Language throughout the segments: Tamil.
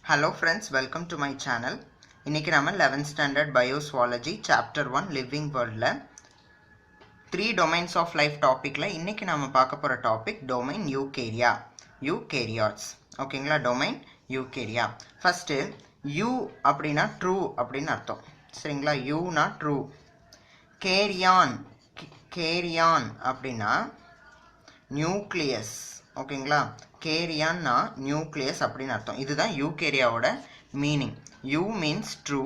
Hello friends, welcome to my channel. இன்னைக்கு நாம 11th standard Bio-Zoology chapter 1 living worldல 3 domains of life topicல இன்னைக்கு நாம பார்க்க போற topic domain Eukarya. Eukaryotes. ஓகேங்களா? domain Eukarya. First, U அப்படினா true அப்படின்னு அர்த்தம். சரிங்களா? U னா true. Karyon அப்படினா நியூக்ளியஸ். ஓகேங்களா? கேரியான்னா நியூக்ளியஸ் அப்படின்னு அர்த்தம். இதுதான் யூகேரியாவோட meaning. Eu means true,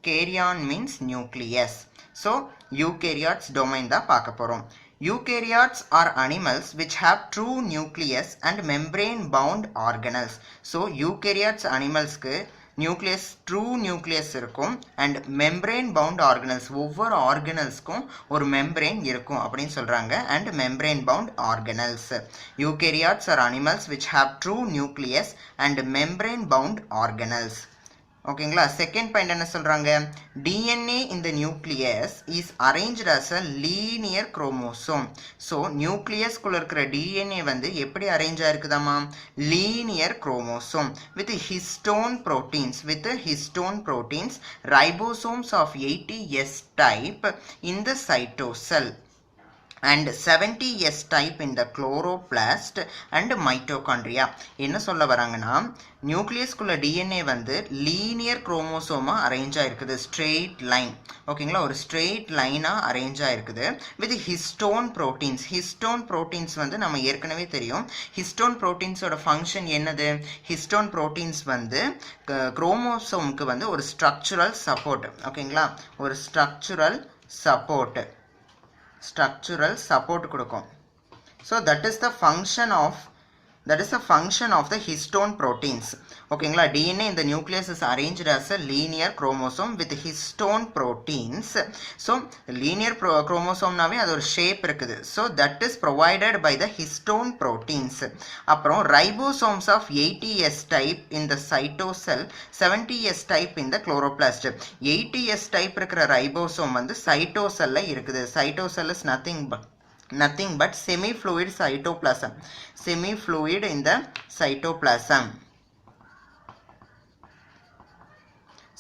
karyon means nucleus. So eukaryotes domain தான் பார்க்க போகிறோம். Eukaryotes are animals which have true nucleus and membrane bound organelles. So eukaryotes animalsக்கு நியூக்ளியஸ் ட்ரூ நியூக்ளியஸ் இருக்கும் அண்ட் மெம்ப்ரெயின் பவுண்ட் ஆர்கனல்ஸ், ஒவ்வொரு ஆர்கனல்ஸ்க்கும் ஒரு மெம்ப்ரெயின் இருக்கும் அப்படின்னு சொல்கிறாங்க. And membrane bound organelles. Eukaryotes are animals which have true nucleus and membrane bound organelles. ஓகேங்களா? செகண்ட் பாயிண்ட் என்ன சொல்கிறாங்க? DNA in the nucleus is arranged as a linear chromosome. So நியூக்ளியஸ்குள்ள இருக்கிற டிஎன்ஏ வந்து எப்படி அரேஞ்ச் ஆயிருக்குதாமா? Linear chromosome with histone proteins ribosomes of 80S type in the cytosol and 70S type in the chloroplast and mitochondria. என்ன சொல்ல வராங்கன்னா, நியூக்ளியஸ்குள்ள டிஎன்ஏ வந்து லீனியர் குரோமோசோமா அரேஞ்ச் ஆயிருக்குது. Straight line. ஓகேங்களா? ஒரு ஸ்ட்ரெயிட் லைனாக அரேஞ்ச் ஆயிருக்குது வித் ஹிஸ்டோன் ப்ரோட்டீன்ஸ் வந்து நம்ம ஏற்கனவே தெரியும். ஹிஸ்டோன் ப்ரோட்டீன்ஸோட ஃபங்க்ஷன் என்னது? ஹிஸ்டோன் ப்ரோட்டீன்ஸ் வந்து குரோமோசோமுக்கு வந்து ஒரு ஸ்ட்ரக்சுரல் சப்போர்ட். ஓகேங்களா? ஒரு ஸ்ட்ரக்சுரல் சப்போர்ட் கொடுக்கும். So that is the function of the histone proteins. ஓகேங்களா? DNA in the nucleus is arranged as a linear chromosome with histone proteins. So linear chromosome நாவே அது ஒரு ஷேப் இருக்குது. So that is provided by the histone proteins. அப்புறம் ribosomes of 80S type in the cytosol, 70S type in the chloroplast. 80S type இருக்கிற ரைபோசோம் வந்து சைட்டோசல்ல இருக்குது. Cytosol is nothing but semi-fluid cytoplasm. Semi-fluid in the cytoplasm.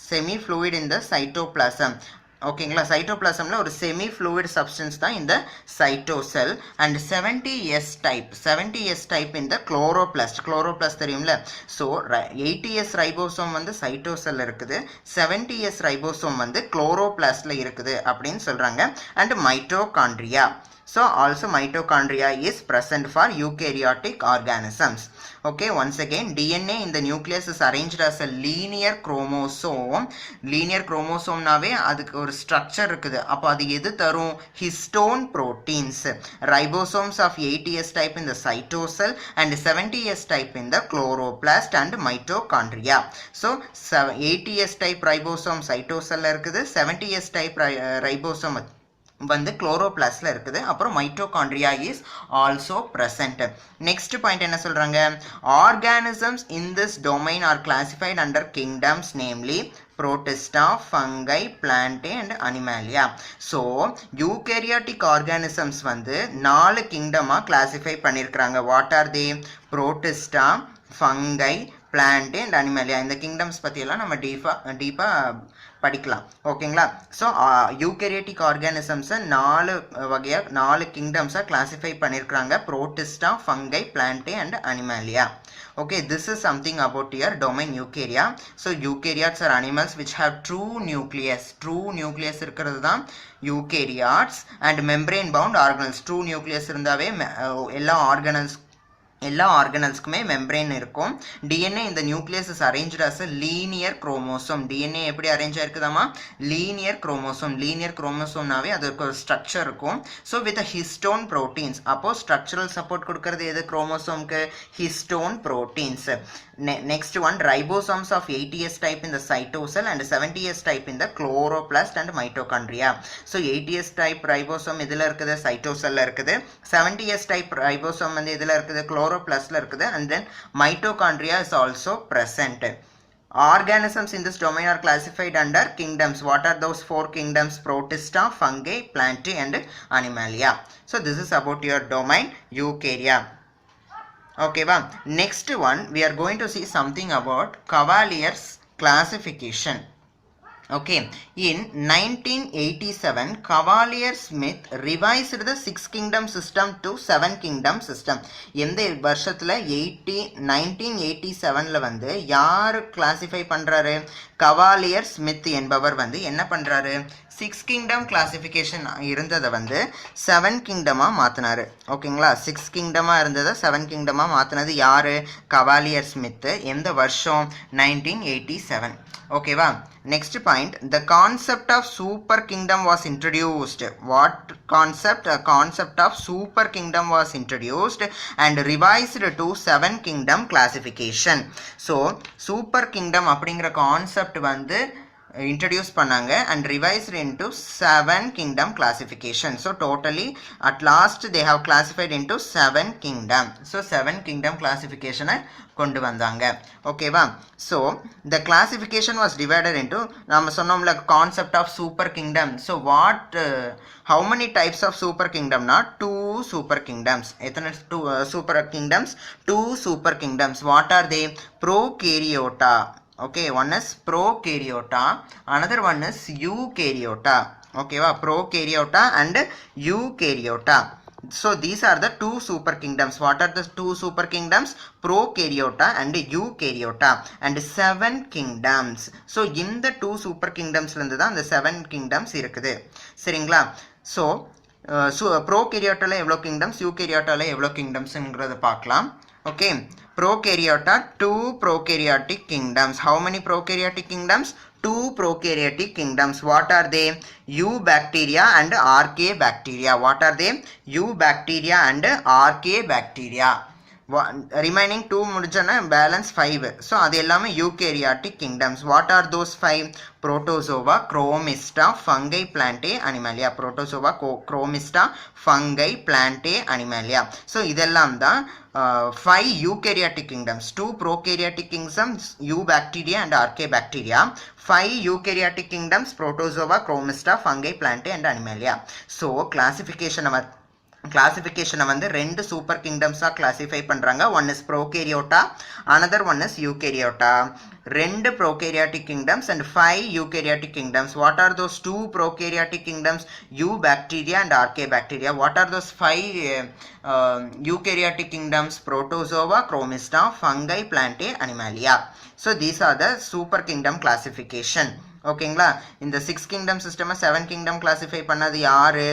Semi-fluid in the cytoplasm. ஓகேங்களா? சைட்டோபிளாசம்ல ஒரு செமி ஃப்ளூயிட் சப்ஸ்டன்ஸ் தான் இந்த சைட்டோசெல். அண்ட் 70S டைப் இந்த குளோரோபிளாஸ்ட் தெரியும்ல? ஸோ 80S ரைபோசோம் வந்து சைட்டோசெல் இருக்குது, 70S ரைபோசோம் வந்து குளோரோபிளாஸ்ட்ல இருக்குது அப்படின்னு சொல்றாங்க. And mitochondria. So also mitochondria is present for eukaryotic organisms. Okay, once again, DNA in the nucleus is arranged as a linear chromosome. Linear chromosome நாவே அதுக்கு ஒரு structure இருக்குது. அப்போ அது எது தரும்? Histone proteins. Ribosomes of 80S type in the cytosol and 70S type in the chloroplast and mitochondria. So 80S type ribosome cytosol இருக்குது, 70S type ribosome வந்து குளோரோபிளாஸ்ட்ல இருக்குது. அப்புறம் mitochondria is also present. Next point என்ன சொல்றாங்க? Organisms in this domain R classified under kingdoms, namely Protista, fungi, plantae and animalia. So eukaryotic organisms வந்து 4 கிங்டமா கிளாசிஃபை பண்ணியிருக்கிறாங்க. What are they? Protista, fungi, plantae and animalia. இந்த கிங்டம்ஸ் பற்றியெல்லாம் நம்ம டீப்பாக படிக்கலாம். ஓகேங்களா? ஸோ யூகேரியோட்டிக் ஆர்கானிசம்ஸை 4 கிங்டம்ஸாக கிளாசிஃபை பண்ணியிருக்கிறாங்க. Protista, fungi, Plantae and Animalia. Okay, this is something about your domain Eukarya. So eukaryotes are animals which have true nucleus இருக்கிறது தான் eukaryotes and membrane bound organelles. True nucleus இருந்தாவே எல்லா ஆர்கனல்ஸ்க்குமே மெம்பரேன் இருக்கும். டிஎன்ஏ இந்த nucleus is arranged as a linear chromosome. DNA எப்படி அரேஞ்ச் ஆயிருக்குதாமா? லீனியர் குரோமோசோம்னாவே அதுக்கு ஒரு ஸ்ட்ரக்சர் இருக்கும். So with histone proteins. அப்போ ஸ்ட்ரக்சரல் சப்போர்ட் கொடுக்கறது எது குரோமோசோம்க்கு? Histone proteins. Next one, ribosomes of 80S type in the cytosol and 70S type in the chloroplast and mitochondria. So 80S type ribosome இதில் இருக்குது, சைட்டோசல்ல இருக்குது. 70S type ரைபோசோம் வந்து இதில் இருக்குது, chloroplastல இருக்குது. And then mitochondria is also present. Organisms in this domain are classified under kingdoms. What are those 4 kingdoms? Protista, fungi, plantae and animalia. So this is about your domain Eukarya. ஓகேவா. Next one we are going to see something about Cavalier's classification. Okay, in 1987 Cavalier Smith revised the 6 kingdom system to 7 kingdom system. எந்த வருஷத்துல 1987ல வந்து யார் கிளாசிஃபை பண்றாரு? கவாலியர் ஸ்மித் என்பவர் வந்து என்ன பண்றாரு? 6 கிங்டம் கிளாசிஃபிகேஷன் இருந்ததை வந்து 7 கிங்டமாக மாற்றினாரு. ஓகேங்களா, 6 கிங்டமாக இருந்ததை 7 கிங்டமாக மாற்றினது யார்? Cavalier Smith. எந்த வருஷம்? 1987. ஓகேவா. Next point, the concept of super kingdom was introduced. What concept? A concept of super kingdom was introduced and revised to 7 kingdom classification. So super kingdom அப்படிங்கிற கான்செப்ட் வந்து introduce பண்ணாங்க and revised into 7 kingdom classification. So totally at last they have classified into 7 kingdom. So 7 kingdom classification கொண்டு வந்தாங்க. ஓகேவா. So the classification was divided into, நாம சொன்னோம்ல concept of super kingdom. So what how many types of super kingdom? Not 2 super kingdoms. எத்தனை super kingdoms? 2 super kingdoms. What are they? Prokaryota. Okay, one is prokaryota, another one is eukaryota. Okay, prokaryota and eukaryota. So these are the 2 super kingdoms. What are the 2 super kingdoms? Prokaryota and eukaryota, and 7 kingdoms. So in the 2 super kingdoms la irundha the 7 kingdoms இருக்குது. சரிங்களா. So prokaryota la evlo kingdoms, eukaryota la evlo kingdoms ங்கறத பார்க்கலாம். Okay, prokaryota, 2 prokaryotic kingdoms. How many prokaryotic kingdoms? 2 prokaryotic kingdoms. What are they? Eubacteria and Archaebacteria. What are they? Eubacteria and Archaebacteria. Remaining 2 முடிஞ்சனா balance 5. So அது எல்லாமே eukaryotic kingdoms. What are those 5? Protozoa, Chromista, Fungi, Plantae, Animalia. Protozoa, Chromista, Fungi, Plantae, Animalia. So இதெல்லாம் தான் 5 eukaryotic kingdoms. 2 prokaryotic kingdoms, Eubacteria and Archaebacteria. 5 eukaryotic kingdoms, Protozoa, Chromista, Fungi, Plantae and Animalia. So classification வந்து ரெண்டு சூப்பர் கிங்டம்ஸா கிளாசிஃபை பண்றாங்க. One is prokaryota, another one is eukaryota. ரெண்டு prokaryotic kingdoms and 5 eukaryotic kingdoms. What are those 2 prokaryotic kingdoms? Eubacteria and Archaebacteria. What are those 5 eukaryotic kingdoms? Protozoa, Chromista, Fungi, Plantae, Animalia. So these are the super kingdom classification. ஓகேங்களா. இந்த 6 கிங்டம் சிஸ்டம் 7 கிங்டம் கிளாசிஃபை பண்ணது யாரு?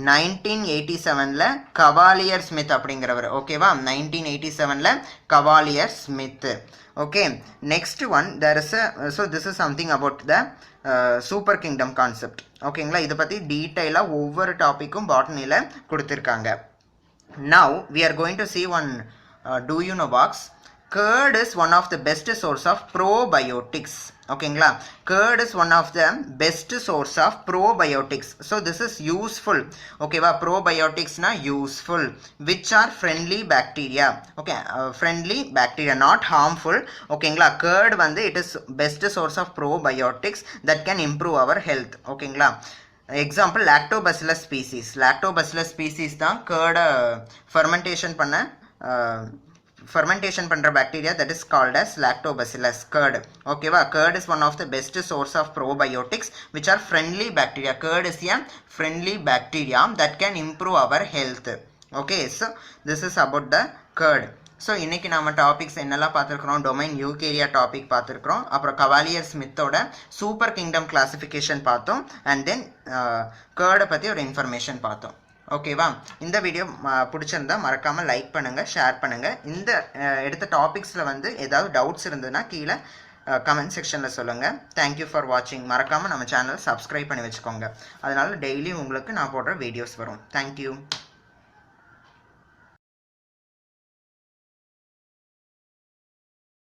1987ல கவாலியர் ஸ்மித் அப்படிங்கிறவர். ஓகேவா, 1987ல Cavalier Smith. Okay, next one there is a, so this is something about the super kingdom concept. ஓகேங்களா, இதை பற்றி டீட்டெயிலாக ஒவ்வொரு டாப்பிக்கும் பாட்டனியில் கொடுத்துருக்காங்க. Now we are going to see one do you know box. Curd is one of the best source of probiotics. ஓகேங்களா, curd is one of the best source of probiotics. So this is useful. ஓகேவா, probiotics na useful, which are friendly bacteria. Okay, friendly bacteria, not harmful. ஓகேங்களா, curd வந்து it is best source of probiotics that can improve our health. ஓகேங்களா, example lactobacillus species. lactobacillus species தான் curd fermentation பண்ற bacteria, that is called as lactobacillus curd. ஓகேவா, curd is one of the best source of probiotics which are friendly bacteria. Curd is a friendly bacteria that can improve our health. Okay, so this is about the curd. So இன்றைக்கி நம்ம டாபிக்ஸ் என்னெல்லாம் பார்த்துருக்குறோம்? டொமைன் யூகேரியா டாபிக் பார்த்துருக்குறோம், அப்புறம் கவாலியர் ஸ்மித்தோட சூப்பர் கிங்டம் கிளாசிஃபிகேஷன் பார்த்தோம், அண்ட் தென் கேர்டை பற்றி ஒரு இன்ஃபர்மேஷன் பார்த்தோம். ஓகேவா, இந்த வீடியோ பிடிச்சிருந்தா மறக்காமல் லைக் பண்ணுங்கள், ஷேர் பண்ணுங்கள். இந்த எடுத்த டாபிக்ஸில் வந்து ஏதாவது டவுட்ஸ் இருந்ததுன்னா கீழே கமெண்ட் செக்ஷனில் சொல்லுங்கள். தேங்க்யூ ஃபார் வாட்சிங். மறக்காமல் நம்ம சேனலை சப்ஸ்கிரைப் பண்ணி வச்சுக்கோங்க, அதனால் டெய்லி உங்களுக்கு நான் போடுற வீடியோஸ் வரும். தேங்க்யூ.